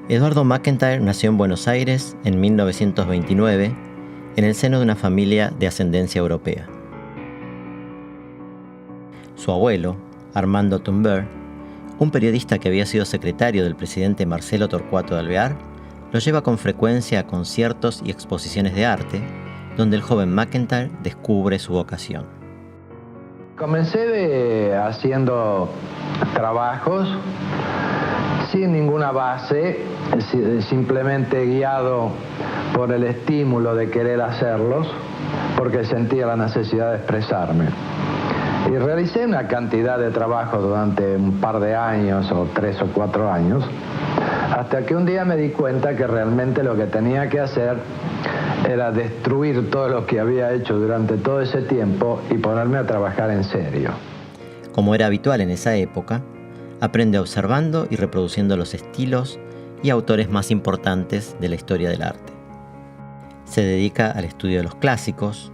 Eduardo McIntyre nació en Buenos Aires en 1929, en el seno de una familia de ascendencia europea. Su abuelo, Armando Tumbert, un periodista que había sido secretario del presidente Marcelo Torcuato de Alvear, lo lleva con frecuencia a conciertos y exposiciones de arte, donde el joven McIntyre descubre su vocación. Comencé haciendo trabajos sin ninguna base, simplemente guiado por el estímulo de querer hacerlos, porque sentía la necesidad de expresarme. Y realicé una cantidad de trabajos durante un par de años, o 3 o 4 años, hasta que un día me di cuenta que realmente lo que tenía que hacer era destruir todo lo que había hecho durante todo ese tiempo y ponerme a trabajar en serio. Como era habitual en esa época, aprende observando y reproduciendo los estilos y autores más importantes de la historia del arte. Se dedica al estudio de los clásicos,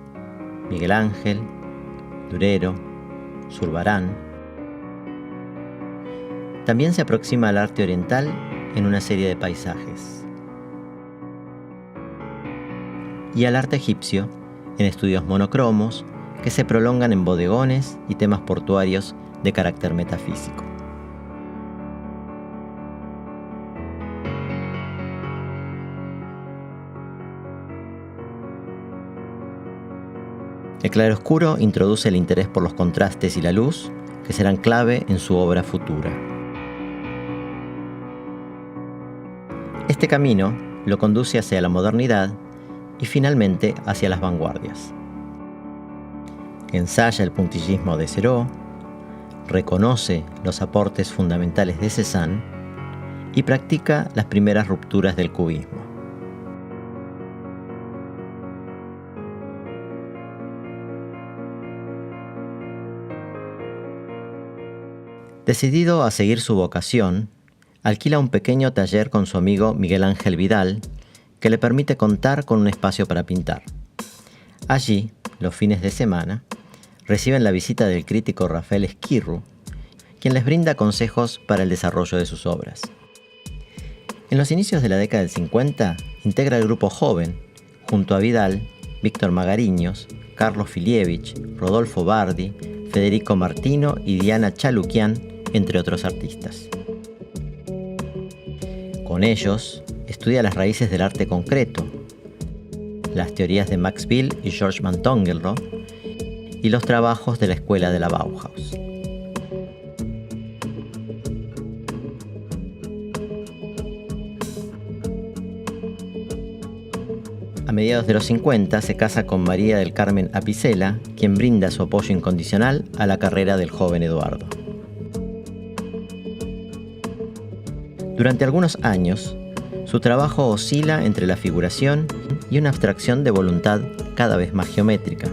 Miguel Ángel, Durero, Zurbarán. También se aproxima al arte oriental en una serie de paisajes. Y al arte egipcio en estudios monocromos que se prolongan en bodegones y temas portuarios de carácter metafísico. El claroscuro introduce el interés por los contrastes y la luz, que serán clave en su obra futura. Este camino lo conduce hacia la modernidad y finalmente hacia las vanguardias. Ensaya el puntillismo de Cézanne, reconoce los aportes fundamentales de Cézanne y practica las primeras rupturas del cubismo. Decidido a seguir su vocación, alquila un pequeño taller con su amigo Miguel Ángel Vidal, que le permite contar con un espacio para pintar. Allí, los fines de semana, reciben la visita del crítico Rafael Esquirru, quien les brinda consejos para el desarrollo de sus obras. En los inicios de la década del 50, integra el grupo Joven, junto a Vidal, Víctor Magariños, Carlos Filievich, Rodolfo Bardi, Federico Martino y Diana Chaluquian, entre otros artistas. Con ellos, estudia las raíces del arte concreto, las teorías de Max Bill y George Montongerlo y los trabajos de la escuela de la Bauhaus. A mediados de los 50 se casa con María del Carmen Apicella, quien brinda su apoyo incondicional a la carrera del joven Eduardo. Durante algunos años, su trabajo oscila entre la figuración y una abstracción de voluntad cada vez más geométrica.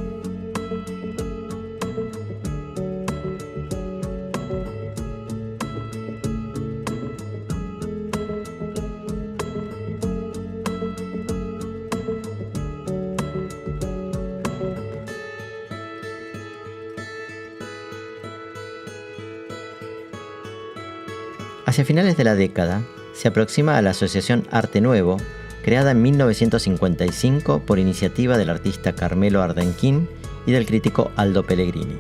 Hacia finales de la década, se aproxima a la Asociación Arte Nuevo, creada en 1955 por iniciativa del artista Carmelo Ardenquín y del crítico Aldo Pellegrini.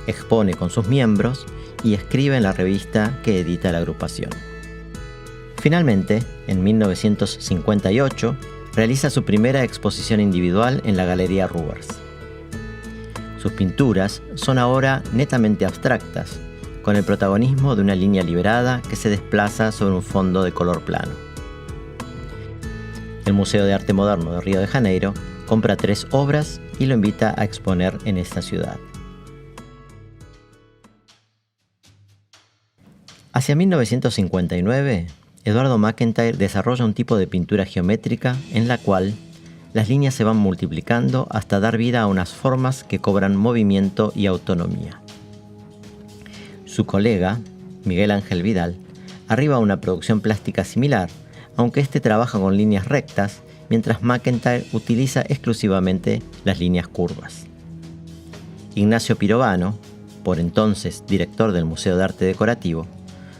Expone con sus miembros y escribe en la revista que edita la agrupación. Finalmente, en 1958, realiza su primera exposición individual en la Galería Rubers. Sus pinturas son ahora netamente abstractas, con el protagonismo de una línea liberada que se desplaza sobre un fondo de color plano. El Museo de Arte Moderno de Río de Janeiro compra 3 obras y lo invita a exponer en esta ciudad. Hacia 1959, Eduardo McIntyre desarrolla un tipo de pintura geométrica en la cual las líneas se van multiplicando hasta dar vida a unas formas que cobran movimiento y autonomía. Su colega, Miguel Ángel Vidal, arriba a una producción plástica similar, aunque este trabaja con líneas rectas, mientras McIntyre utiliza exclusivamente las líneas curvas. Ignacio Pirovano, por entonces director del Museo de Arte Decorativo,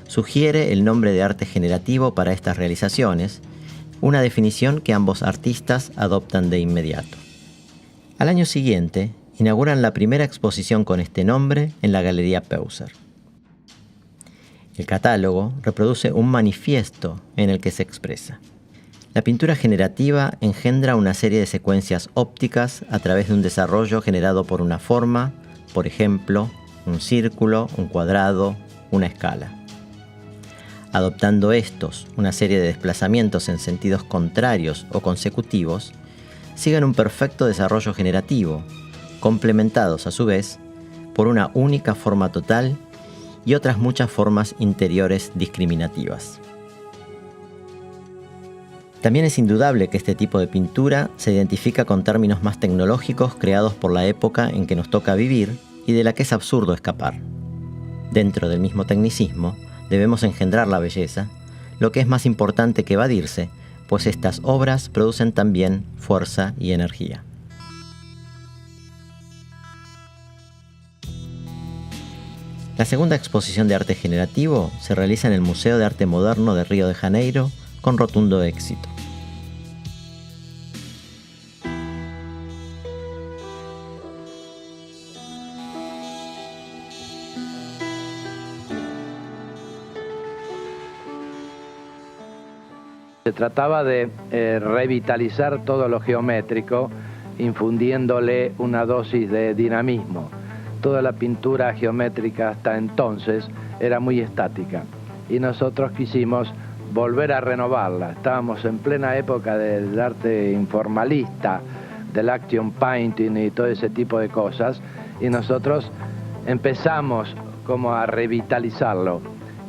sugiere el nombre de arte generativo para estas realizaciones, una definición que ambos artistas adoptan de inmediato. Al año siguiente, inauguran la primera exposición con este nombre en la Galería Peuser. El catálogo reproduce un manifiesto en el que se expresa: la pintura generativa engendra una serie de secuencias ópticas a través de un desarrollo generado por una forma, por ejemplo, un círculo, un cuadrado, una escala. Adoptando estos una serie de desplazamientos en sentidos contrarios o consecutivos, siguen un perfecto desarrollo generativo, complementados a su vez por una única forma total y otras muchas formas interiores discriminativas. También es indudable que este tipo de pintura se identifica con términos más tecnológicos creados por la época en que nos toca vivir y de la que es absurdo escapar. Dentro del mismo tecnicismo, debemos engendrar la belleza, lo que es más importante que evadirse, pues estas obras producen también fuerza y energía. La segunda exposición de arte generativo se realiza en el Museo de Arte Moderno de Río de Janeiro con rotundo éxito. Se trataba de revitalizar todo lo geométrico, infundiéndole una dosis de dinamismo. Toda la pintura geométrica hasta entonces era muy estática y nosotros quisimos volver a renovarla. Estábamos en plena época del arte informalista, del action painting y todo ese tipo de cosas, y nosotros empezamos como a revitalizarlo.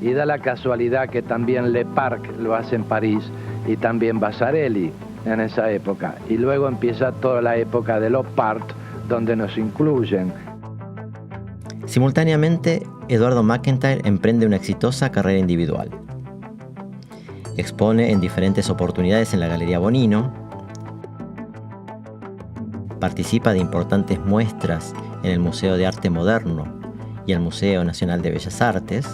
Y da la casualidad que también Le Parc lo hace en París y también Vasarely en esa época. Y luego empieza toda la época de Op Art, donde nos incluyen. Simultáneamente, Eduardo McIntyre emprende una exitosa carrera individual. Expone en diferentes oportunidades en la Galería Bonino, participa de importantes muestras en el Museo de Arte Moderno y el Museo Nacional de Bellas Artes,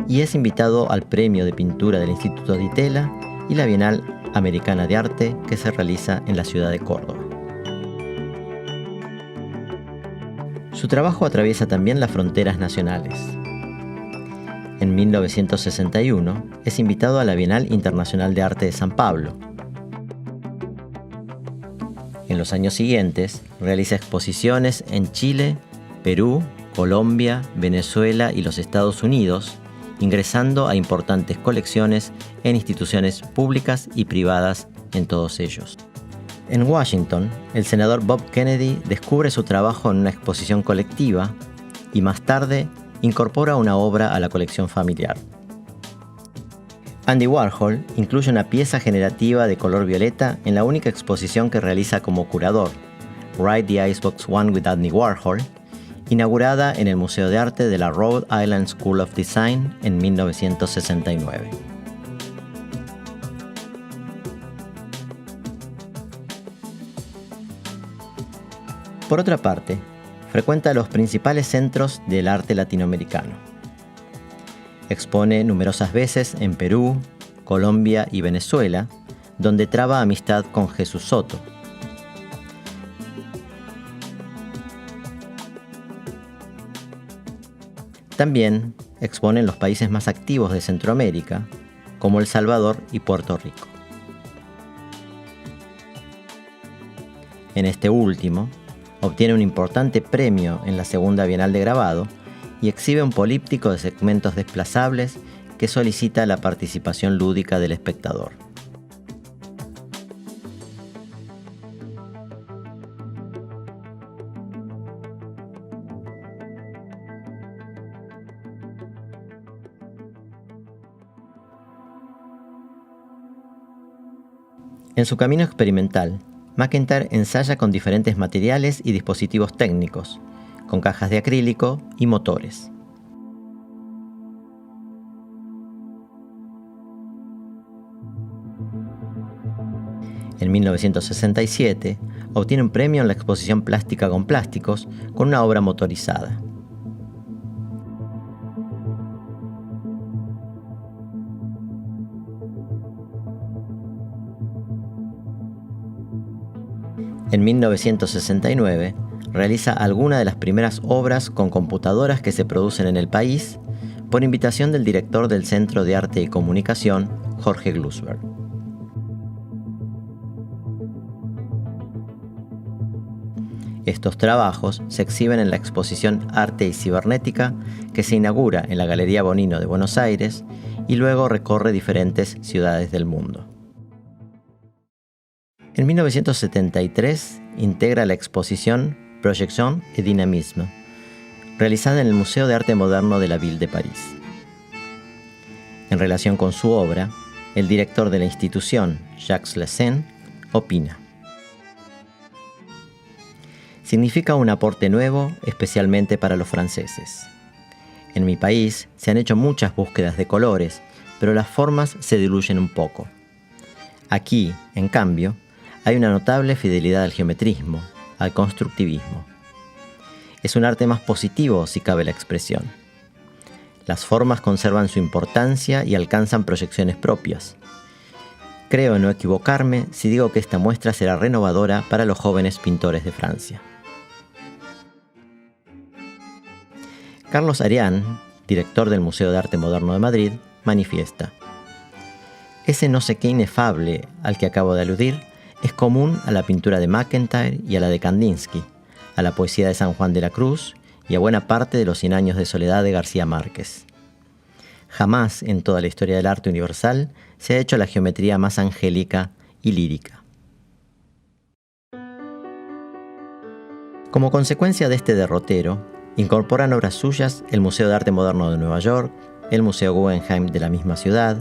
y es invitado al Premio de Pintura del Instituto Di Tella y la Bienal Americana de Arte que se realiza en la ciudad de Córdoba. Su trabajo atraviesa también las fronteras nacionales. En 1961 es invitado a la Bienal Internacional de Arte de San Pablo. En los años siguientes realiza exposiciones en Chile, Perú, Colombia, Venezuela y los Estados Unidos, ingresando a importantes colecciones en instituciones públicas y privadas en todos ellos. En Washington, el senador Bob Kennedy descubre su trabajo en una exposición colectiva y más tarde incorpora una obra a la colección familiar. Andy Warhol incluye una pieza generativa de color violeta en la única exposición que realiza como curador, Ride the Icebox One with Andy Warhol, inaugurada en el Museo de Arte de la Rhode Island School of Design en 1969. Por otra parte, frecuenta los principales centros del arte latinoamericano. Expone numerosas veces en Perú, Colombia y Venezuela, donde traba amistad con Jesús Soto. También expone en los países más activos de Centroamérica, como El Salvador y Puerto Rico. En este último, obtiene un importante premio en la Segunda Bienal de Grabado y exhibe un políptico de segmentos desplazables que solicita la participación lúdica del espectador. En su camino experimental, McIntyre ensaya con diferentes materiales y dispositivos técnicos, con cajas de acrílico y motores. En 1967, Obtiene un premio en la exposición Plástica con Plásticos con una obra motorizada. En 1969, realiza algunas de las primeras obras con computadoras que se producen en el país por invitación del director del Centro de Arte y Comunicación, Jorge Glusberg. Estos trabajos se exhiben en la exposición Arte y Cibernética, que se inaugura en la Galería Bonino de Buenos Aires y luego recorre diferentes ciudades del mundo. En 1973 integra la exposición Projection et Dynamisme, realizada en el Museo de Arte Moderno de la Ville de París. En relación con su obra, el director de la institución, Jacques Lassagne, opina: significa un aporte nuevo, especialmente para los franceses. En mi país se han hecho muchas búsquedas de colores, pero las formas se diluyen un poco. Aquí, en cambio, hay una notable fidelidad al geometrismo, al constructivismo. Es un arte más positivo, si cabe la expresión. Las formas conservan su importancia y alcanzan proyecciones propias. Creo no equivocarme si digo que esta muestra será renovadora para los jóvenes pintores de Francia. Carlos Arián, director del Museo de Arte Moderno de Madrid, manifiesta: ese no sé qué inefable al que acabo de aludir es común a la pintura de McIntyre y a la de Kandinsky, a la poesía de San Juan de la Cruz y a buena parte de los 100 años de soledad de García Márquez. Jamás en toda la historia del arte universal se ha hecho la geometría más angélica y lírica. Como consecuencia de este derrotero, incorporan obras suyas el Museo de Arte Moderno de Nueva York, el Museo Guggenheim de la misma ciudad,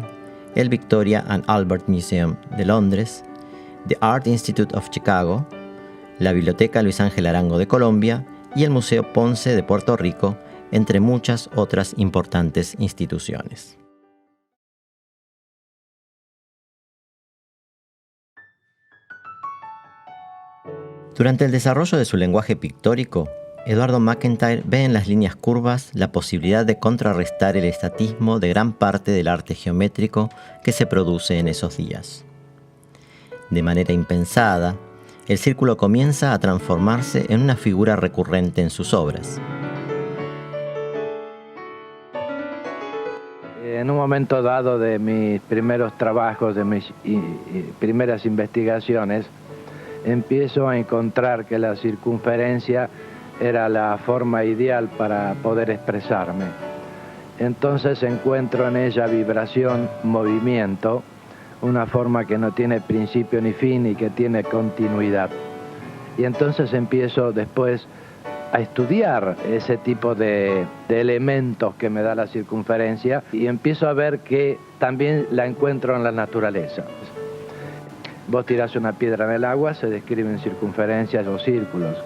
el Victoria and Albert Museum de Londres, The Art Institute of Chicago, la Biblioteca Luis Ángel Arango de Colombia y el Museo Ponce de Puerto Rico, entre muchas otras importantes instituciones. Durante el desarrollo de su lenguaje pictórico, Eduardo McIntyre ve en las líneas curvas la posibilidad de contrarrestar el estatismo de gran parte del arte geométrico que se produce en esos días. De manera impensada, el círculo comienza a transformarse en una figura recurrente en sus obras. En un momento dado de mis primeros trabajos, de mis primeras investigaciones, empiezo a encontrar que la circunferencia era la forma ideal para poder expresarme. Entonces encuentro en ella vibración, movimiento, una forma que no tiene principio ni fin y que tiene continuidad. Y entonces empiezo después a estudiar ese tipo de elementos que me da la circunferencia y empiezo a ver que también la encuentro en la naturaleza. Vos tirás una piedra en el agua, se describen circunferencias o círculos.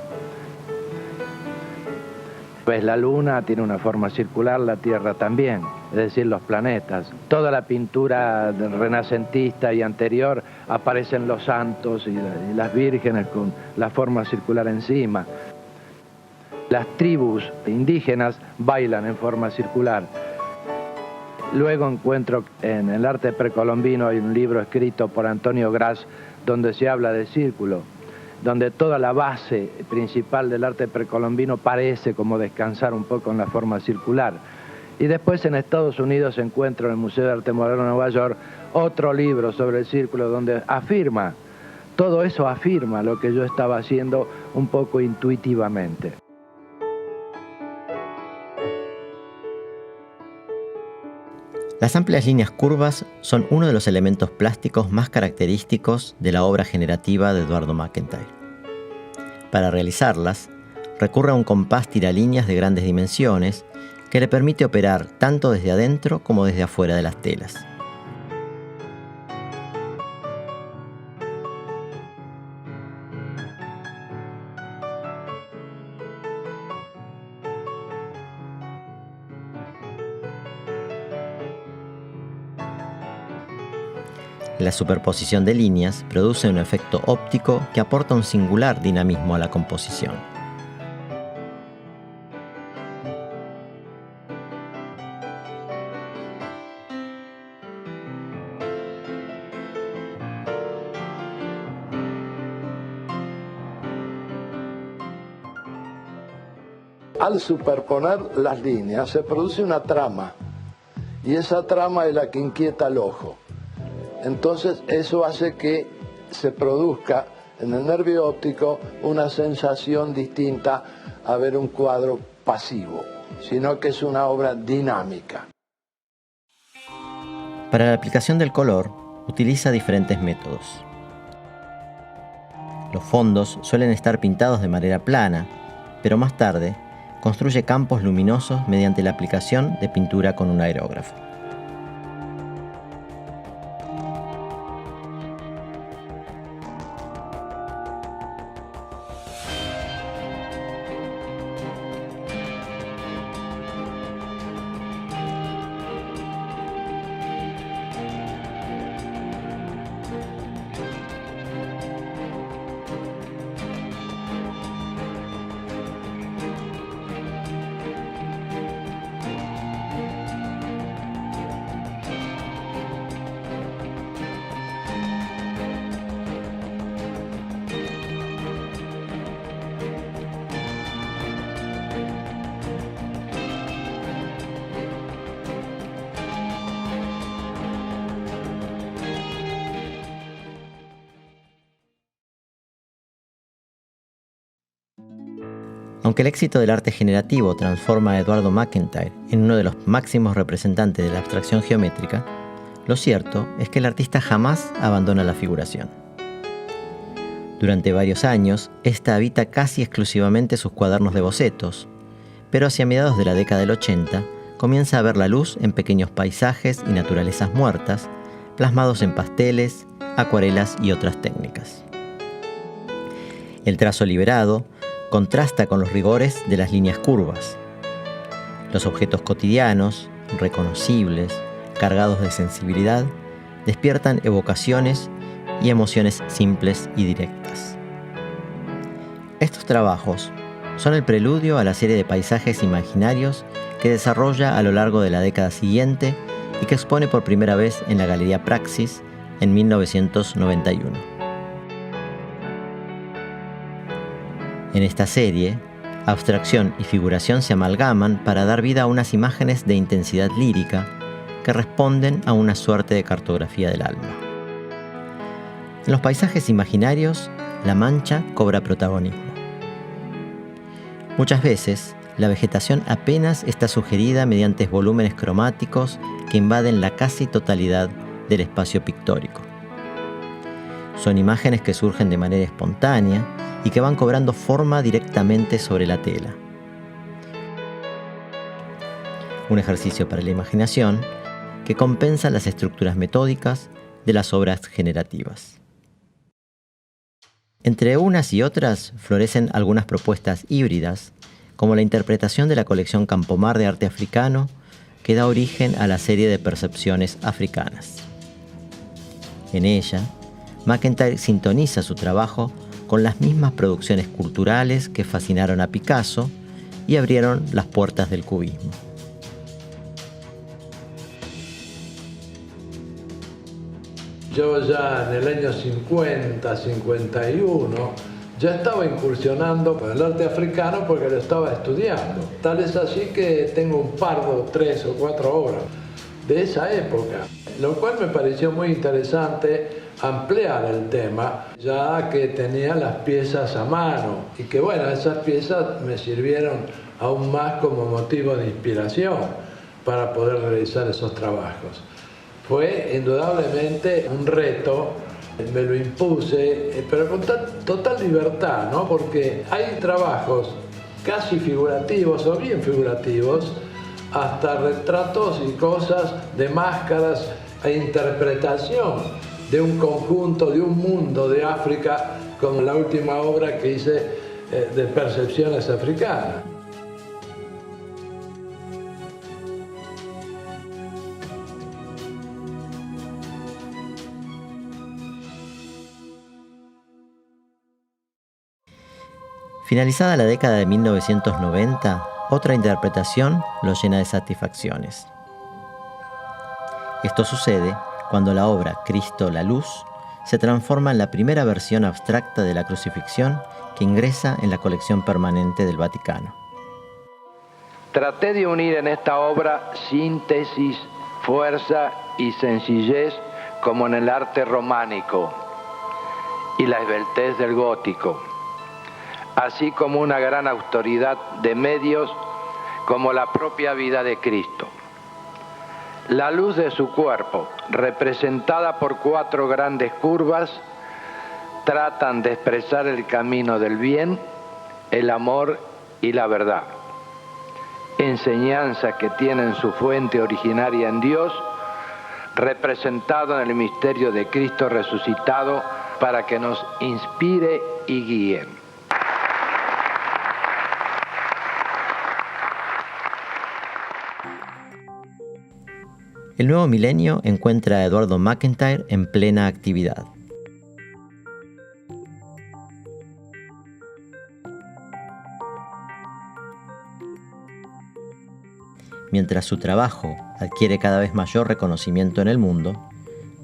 Pues la luna tiene una forma circular, la Tierra también, es decir, los planetas. Toda la pintura renacentista y anterior aparecen los santos y las vírgenes con la forma circular encima. Las tribus indígenas bailan en forma circular. Luego encuentro en el arte precolombino, hay un libro escrito por Antonio Gras donde se habla de círculo, donde toda la base principal del arte precolombino parece como descansar un poco en la forma circular. Y después en Estados Unidos encuentro en el Museo de Arte Moderno de Nueva York otro libro sobre el círculo donde afirma, todo eso afirma lo que yo estaba haciendo un poco intuitivamente. Las amplias líneas curvas son uno de los elementos plásticos más característicos de la obra generativa de Eduardo McIntyre. Para realizarlas, recurre a un compás tiralíneas de grandes dimensiones que le permite operar tanto desde adentro como desde afuera de las telas. La superposición de líneas produce un efecto óptico que aporta un singular dinamismo a la composición. Al superponer las líneas se produce una trama, y esa trama es la que inquieta al ojo. Entonces eso hace que se produzca en el nervio óptico una sensación distinta a ver un cuadro pasivo, sino que es una obra dinámica. Para la aplicación del color, utiliza diferentes métodos. Los fondos suelen estar pintados de manera plana, pero más tarde construye campos luminosos mediante la aplicación de pintura con un aerógrafo. Aunque el éxito del arte generativo transforma a Eduardo McIntyre en uno de los máximos representantes de la abstracción geométrica, lo cierto es que el artista jamás abandona la figuración. Durante varios años, esta habita casi exclusivamente sus cuadernos de bocetos, pero hacia mediados de la década del 80 comienza a ver la luz en pequeños paisajes y naturalezas muertas, plasmados en pasteles, acuarelas y otras técnicas. El trazo liberado contrasta con los rigores de las líneas curvas. Los objetos cotidianos, reconocibles, cargados de sensibilidad, despiertan evocaciones y emociones simples y directas. Estos trabajos son el preludio a la serie de paisajes imaginarios que desarrolla a lo largo de la década siguiente y que expone por primera vez en la Galería Praxis en 1991. En esta serie, abstracción y figuración se amalgaman para dar vida a unas imágenes de intensidad lírica que responden a una suerte de cartografía del alma. En los paisajes imaginarios, la mancha cobra protagonismo. Muchas veces, la vegetación apenas está sugerida mediante volúmenes cromáticos que invaden la casi totalidad del espacio pictórico. Son imágenes que surgen de manera espontánea y que van cobrando forma directamente sobre la tela. Un ejercicio para la imaginación que compensa las estructuras metódicas de las obras generativas. Entre unas y otras florecen algunas propuestas híbridas, como la interpretación de la colección Campomar de arte africano, que da origen a la serie de percepciones africanas. En ella, McIntyre sintoniza su trabajo con las mismas producciones culturales que fascinaron a Picasso y abrieron las puertas del cubismo. Yo ya en el año 50, 51, ya estaba incursionando con el arte africano porque lo estaba estudiando. Tal es así que tengo un par de 3 o 4 obras de esa época, lo cual me pareció muy interesante ampliar el tema, ya que tenía las piezas a mano y que bueno, esas piezas me sirvieron aún más como motivo de inspiración para poder realizar esos trabajos. Fue indudablemente un reto, me lo impuse, pero con total libertad, ¿no? Porque hay trabajos casi figurativos o bien figurativos, hasta retratos y cosas de máscaras e interpretación de un conjunto, de un mundo de África, como la última obra que hice de percepciones africanas. Finalizada la década de 1990, otra interpretación lo llena de satisfacciones. Esto sucede cuando la obra Cristo la Luz se transforma en la primera versión abstracta de la crucifixión que ingresa en la colección permanente del Vaticano. Traté de unir en esta obra síntesis, fuerza y sencillez como en el arte románico y la esbeltez del gótico, así como una gran autoridad de medios como la propia vida de Cristo. La luz de su cuerpo, representada por 4 grandes curvas, tratan de expresar el camino del bien, el amor y la verdad. Enseñanzas que tienen su fuente originaria en Dios, representado en el misterio de Cristo resucitado, para que nos inspire y guíe. El nuevo milenio encuentra a Eduardo McIntyre en plena actividad. Mientras su trabajo adquiere cada vez mayor reconocimiento en el mundo,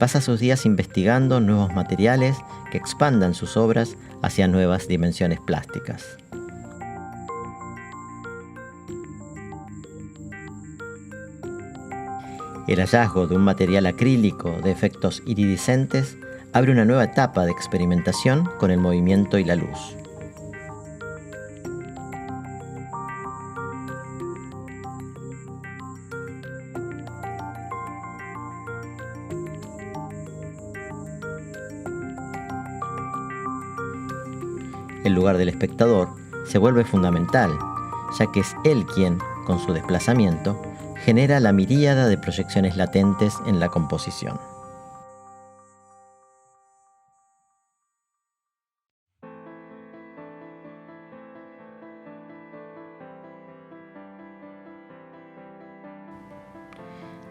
pasa sus días investigando nuevos materiales que expandan sus obras hacia nuevas dimensiones plásticas. El hallazgo de un material acrílico de efectos iridiscentes abre una nueva etapa de experimentación con el movimiento y la luz. El lugar del espectador se vuelve fundamental, ya que es él quien, con su desplazamiento, genera la miríada de proyecciones latentes en la composición.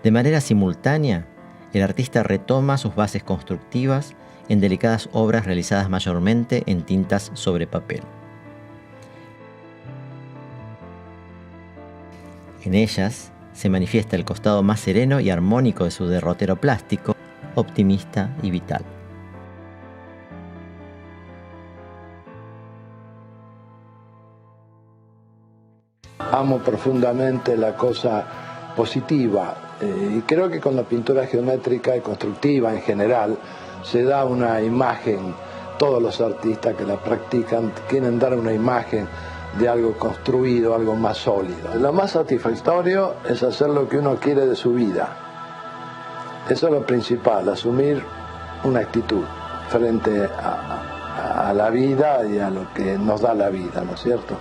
De manera simultánea, el artista retoma sus bases constructivas en delicadas obras realizadas mayormente en tintas sobre papel. En ellas se manifiesta el costado más sereno y armónico de su derrotero plástico, optimista y vital. Amo profundamente la cosa positiva y creo que con la pintura geométrica y constructiva en general se da una imagen, todos los artistas que la practican quieren dar una imagen de algo construido, algo más sólido. Lo más satisfactorio es hacer lo que uno quiere de su vida. Eso es lo principal, asumir una actitud frente a la vida y a lo que nos da la vida, ¿no es cierto?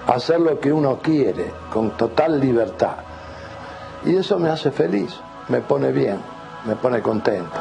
Hacer lo que uno quiere, con total libertad. Y eso me hace feliz, me pone bien, me pone contento.